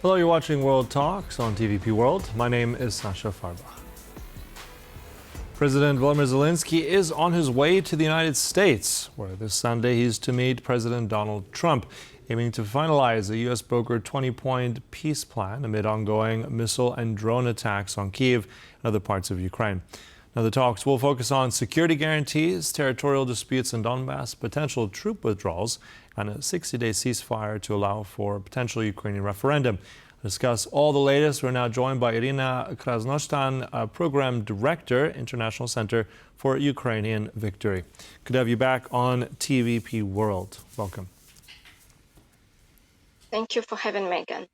Hello, you're watching World Talks on TVP World. My name is Sascha Fahrbach. President Volodymyr Zelenskyy is on his way to the United States, where this Sunday he's to meet President Donald Trump, aiming to finalize a U.S.-brokered 20-point peace plan amid ongoing missile and drone attacks on Kyiv and other parts of Ukraine. Now, the talks will focus on security guarantees, territorial disputes in Donbas, potential troop withdrawals, and a 60-day ceasefire to allow for a potential Ukrainian referendum. To discuss all the latest, we're now joined by Iryna Krasnoshtan, Program Director, International Center for Ukrainian Victory. Good to have you back on TVP World. Welcome. Thank you for having me again.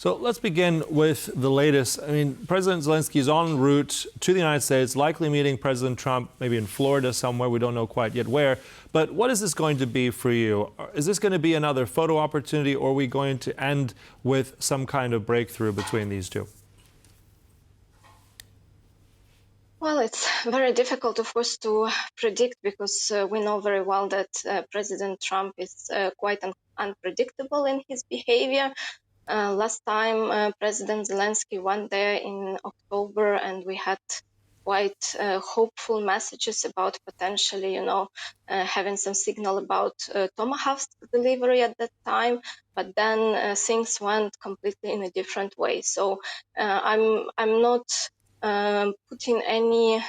So let's begin with the latest. President Zelenskyy is en route to the United States, likely meeting President Trump, maybe in Florida somewhere. We don't know quite yet where. But what is this going to be for you? Is this going to be another photo opportunity, or are we going to end with some kind of breakthrough between these two? Well, it's very difficult, of course, to predict because we know very well that President Trump is quite unpredictable in his behavior. Last time, President Zelenskyy went there in October, and we had quite hopeful messages about potentially, having some signal about Tomahawk delivery at that time. But then things went completely in a different way. So I'm not putting any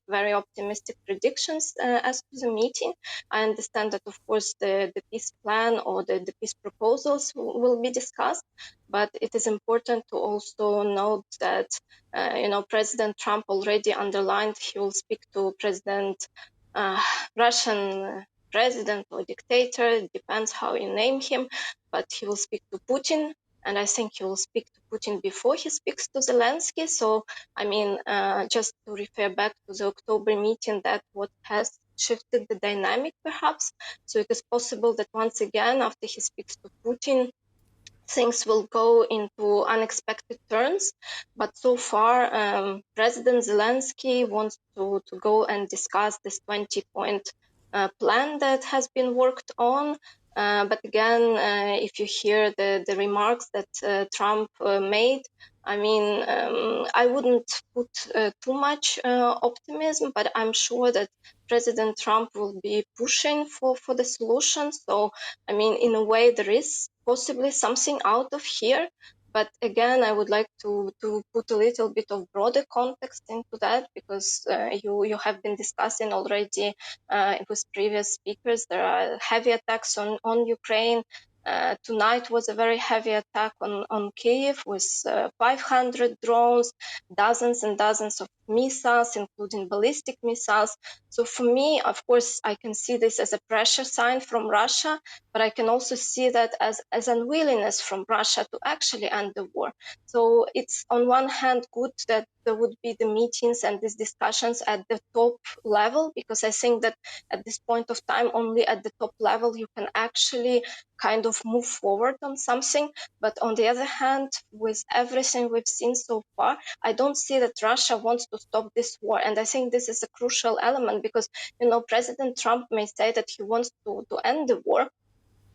very optimistic predictions as to the meeting. I understand that, of course, the peace plan or the peace proposals will be discussed, but it is important to also note that, President Trump already underlined he will speak to Russian president or dictator, it depends how you name him, but he will speak to Putin. And I think he will speak to Putin before he speaks to Zelenskyy. So, just to refer back to the October meeting, that what has shifted the dynamic, perhaps. So it is possible that once again, after he speaks to Putin, things will go into unexpected turns. But so far, President Zelenskyy wants to go and discuss this 20-point plan that has been worked on. But again, if you hear the remarks that Trump made, I wouldn't put too much optimism, but I'm sure that President Trump will be pushing for the solution. So, in a way, there is possibly something out of here. But again, I would like to put a little bit of broader context into that, because you have been discussing already with previous speakers. There are heavy attacks on Ukraine. Tonight was a very heavy attack on Kyiv with 500 drones, dozens and dozens of missiles, including ballistic missiles. So for me, of course, I can see this as a pressure sign from Russia, but I can also see that as unwillingness from Russia to actually end the war. So it's on one hand good that there would be the meetings and these discussions at the top level, because I think that at this point of time, only at the top level you can actually kind of move forward on something. But on the other hand, with everything we've seen so far, I don't see that Russia wants to stop this war. And I think this is a crucial element, because, President Trump may say that he wants to end the war,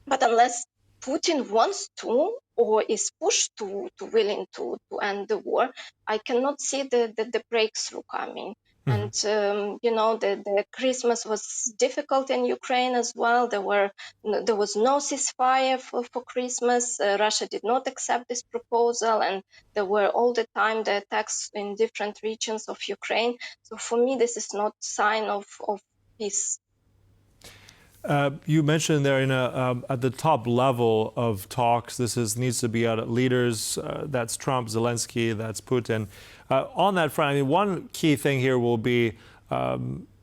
but unless Putin wants to or is pushed to willing to end the war, I cannot see the breakthrough coming. And, the Christmas was difficult in Ukraine as well. There was no ceasefire for Christmas. Russia did not accept this proposal, and there were all the time the attacks in different regions of Ukraine. So for me, this is not sign of peace. You mentioned there at the top level of talks, needs to be at leaders. That's Trump, Zelenskyy, that's Putin. On that front, one key thing here will be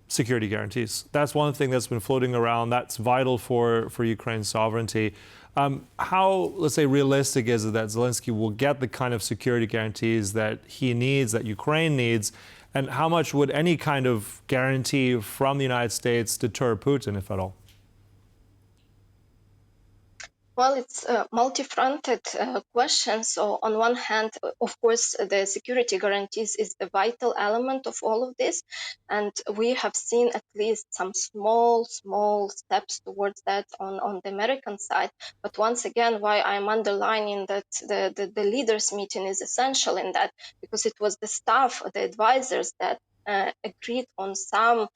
security guarantees. That's one thing that's been floating around. That's vital for Ukraine's sovereignty. How, let's say, realistic is it that Zelenskyy will get the kind of security guarantees that he needs, that Ukraine needs? And how much would any kind of guarantee from the United States deter Putin, if at all? Well, it's a multi-fronted question. So on one hand, of course, the security guarantees is the vital element of all of this. And we have seen at least some small steps towards that on the American side. But once again, why I'm underlining that the leaders meeting is essential in that, because it was the staff, the advisors that agreed on some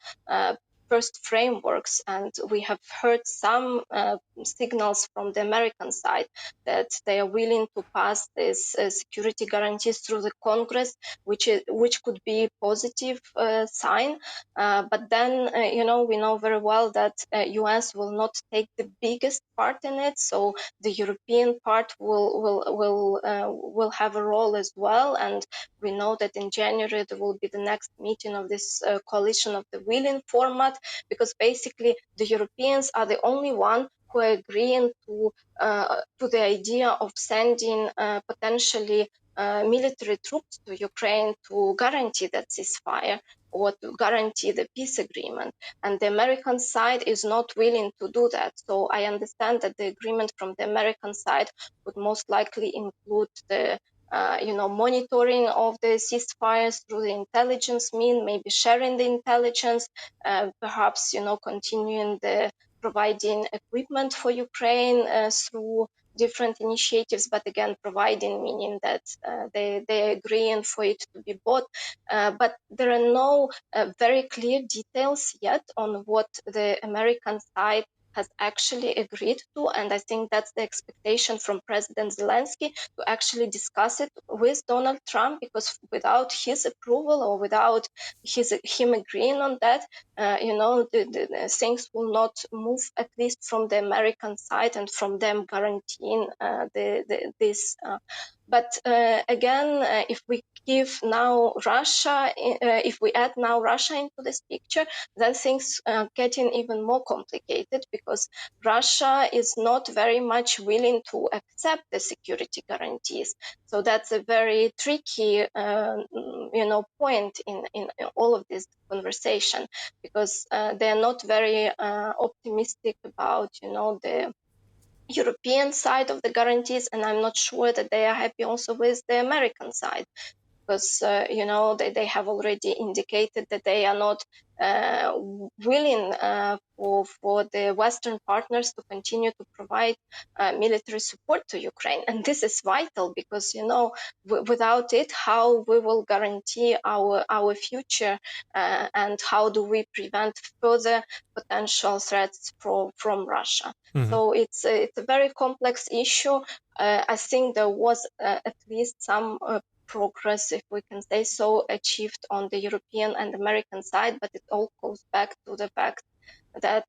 first frameworks, and we have heard some signals from the American side that they are willing to pass these security guarantees through the Congress, which could be a positive sign. But then, we know very well that US will not take the biggest part in it, so the European part will have a role as well. And we know that in January there will be the next meeting of this coalition of the willing format, because basically the Europeans are the only one who are agreeing to the idea of sending potentially military troops to Ukraine to guarantee that ceasefire or to guarantee the peace agreement. And the American side is not willing to do that. So I understand that the agreement from the American side would most likely include the monitoring of the ceasefires through the intelligence mean, maybe sharing the intelligence, perhaps, continuing the providing equipment for Ukraine through different initiatives, but again, providing meaning that they agreeing for it to be bought. But there are no very clear details yet on what the American side has actually agreed to. And I think that's the expectation from President Zelensky, to actually discuss it with Donald Trump, because without his approval or without him agreeing on that, the things will not move, at least from the American side and from them guaranteeing this. But again, if we give now Russia, if we add now Russia into this picture, then things getting even more complicated, because Russia is not very much willing to accept the security guarantees. So that's a very tricky, point in all of this conversation, because they are not very optimistic about, the European side of the guarantees, and I'm not sure that they are happy also with the American side, because they have already indicated that they are not willing for the Western partners to continue to provide military support to Ukraine. And this is vital, because without it, how we will guarantee our future, and how do we prevent further potential threats from Russia? Mhm. So it's a very complex issue. I think there was at least some progress, if we can say so, achieved on the European and American side, but it all goes back to the fact that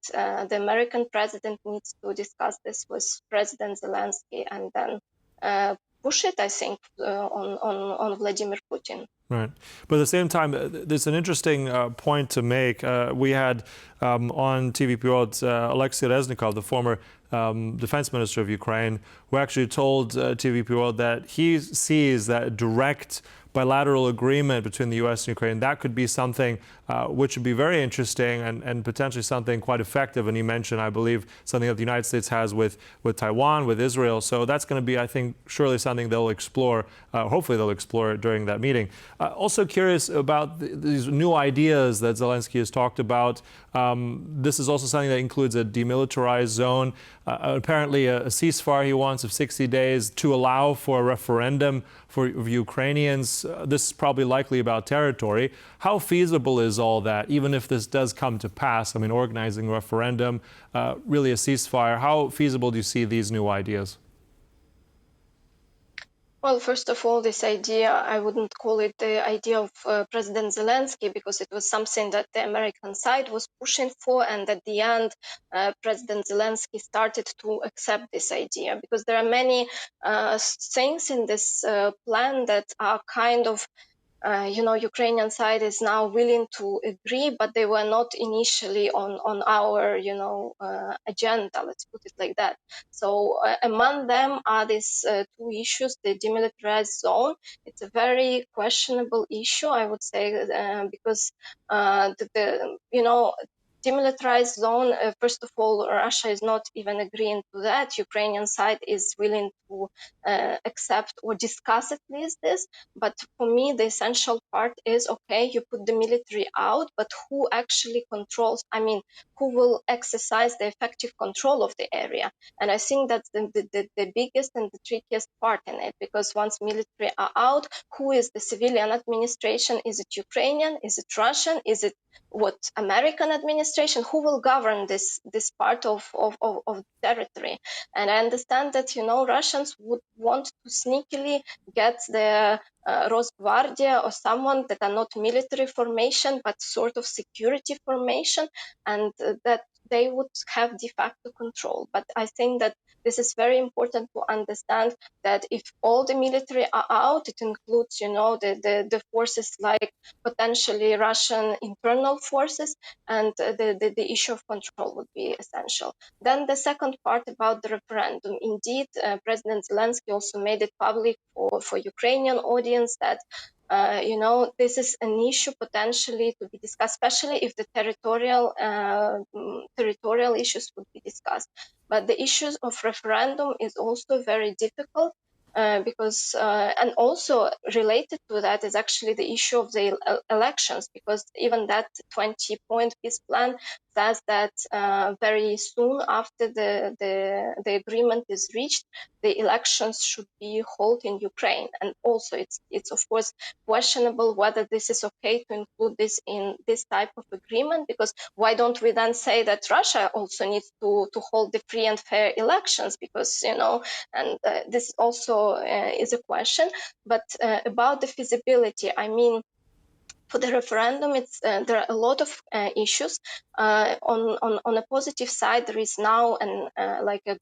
the American president needs to discuss this with President Zelensky, and then push it, I think, on Vladimir Putin. Right. But at the same time, there's an interesting point to make. We had on TVP World Alexei Reznikov, the former defense minister of Ukraine, who actually told TVP World that he sees that direct bilateral agreement between the U.S. and Ukraine, that could be something which would be very interesting and potentially something quite effective. And he mentioned, I believe, something that the United States has with Taiwan, with Israel. So that's going to be, I think, surely something they'll explore. Hopefully they'll explore it during that meeting. Also curious about these new ideas that Zelensky has talked about. This is also something that includes a demilitarized zone. Apparently a ceasefire he wants of 60 days to allow for a referendum for Ukrainians. This is probably likely about territory. How feasible is all that, even if this does come to pass? I mean, organizing a referendum, really a ceasefire. How feasible do you see these new ideas? Well, first of all, this idea, I wouldn't call it the idea of President Zelensky, because it was something that the American side was pushing for. And at the end, President Zelensky started to accept this idea, because there are many things in this plan that are kind of Ukrainian side is now willing to agree, but they were not initially on our, agenda. Let's put it like that. So among them are these two issues: the demilitarized zone. It's a very questionable issue, I would say, because demilitarized zone. First of all, Russia is not even agreeing to that. Ukrainian side is willing to accept or discuss at least this. But for me, the essential part is, okay, you put the military out, but who actually controls, I mean, who will exercise the effective control of the area? And I think that's the biggest and the trickiest part in it, because once military are out, who is the civilian administration? Is it Ukrainian? Is it Russian? Is it what American administration? Who will govern this part of territory? And I understand that Russians would want to sneakily get the Rosguardia or someone that are not military formation but sort of security formation, and that they would have de facto control. But I think that this is very important to understand, that if all the military are out, it includes, the forces like potentially Russian internal forces, and the issue of control would be essential. Then the second part about the referendum. Indeed, President Zelenskyy also made it public for Ukrainian audience that this is an issue potentially to be discussed, especially if the territorial issues would be discussed. But the issues of referendum is also very difficult, because and also related to that is actually the issue of the elections, because even that 20-point peace plan says that very soon after the agreement is reached, the elections should be held in Ukraine. And also it's of course questionable whether this is okay to include this in this type of agreement, because why don't we then say that Russia also needs to hold the free and fair elections, because and this also is a question. But about the feasibility, I mean, for the referendum, there are a lot of issues. On a positive side, there is now a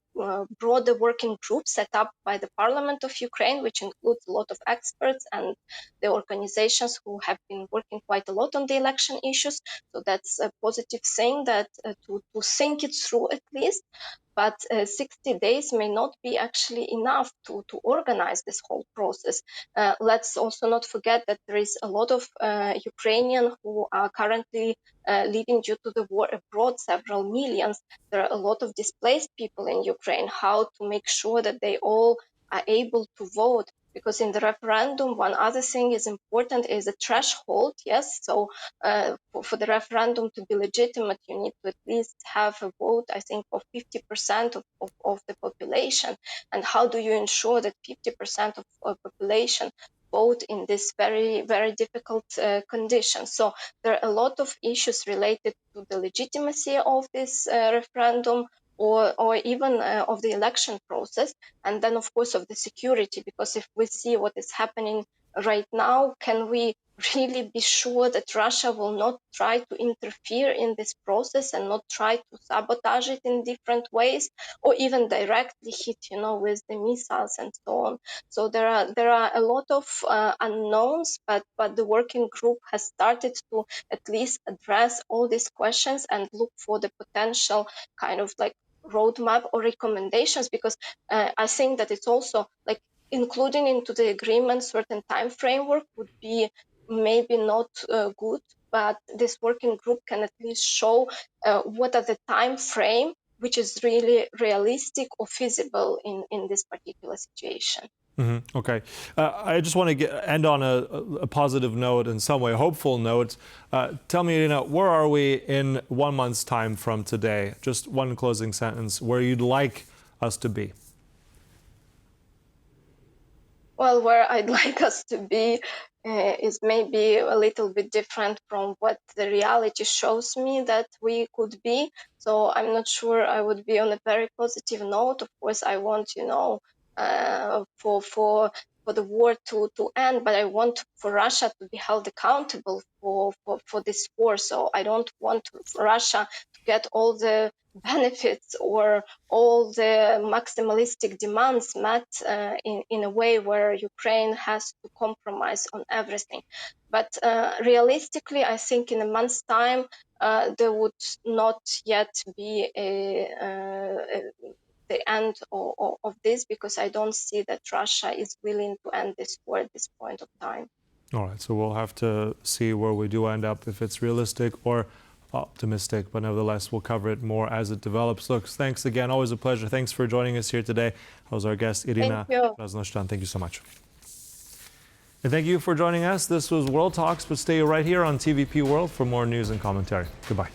broader working group set up by the Parliament of Ukraine, which includes a lot of experts and the organizations who have been working quite a lot on the election issues. So that's a positive thing, that to think it through at least. But 60 days may not be actually enough to organize this whole process. Let's also not forget that there is a lot of Ukrainians who are currently living due to the war abroad, several millions. There are a lot of displaced people in Ukraine. How to make sure that they all are able to vote? Because in the referendum, one other thing is important is a threshold. Yes, so for the referendum to be legitimate, you need to at least have a vote, I think, of 50% of the population. And how do you ensure that 50% of population vote in this very, very difficult conditions? So there are a lot of issues related to the legitimacy of this referendum, or even of the election process, and then of course of the security, because if we see what is happening right now, can we really be sure that Russia will not try to interfere in this process and not try to sabotage it in different ways, or even directly hit, with the missiles and so on? So there are a lot of unknowns, but the working group has started to at least address all these questions and look for the potential kind of like roadmap or recommendations, because I think that it's also like including into the agreement certain time framework would be maybe not good, but this working group can at least show what are the time frame which is really realistic or feasible in this particular situation. Okay. I just want to end on a positive note, in some way, a hopeful note. Tell me, Iryna, where are we in 1 month's time from today? Just one closing sentence, where you'd like us to be. Well, where I'd like us to be is maybe a little bit different from what the reality shows me that we could be. So I'm not sure I would be on a very positive note. Of course, I want, for the war to end, but I want for Russia to be held accountable for this war. So I don't want for Russia to get all the benefits or all the maximalistic demands met in a way where Ukraine has to compromise on everything. But realistically, I think in a month's time, there would not yet be the end of this, because I don't see that Russia is willing to end this war at this point of time. All right, so we'll have to see where we do end up, if it's realistic or optimistic, but nevertheless, we'll cover it more as it develops. Look, thanks again. Always a pleasure. Thanks for joining us here today. That was our guest, Iryna Krasnoshtan. Thank you so much. And thank you for joining us. This was World Talks, but stay right here on TVP World for more news and commentary. Goodbye.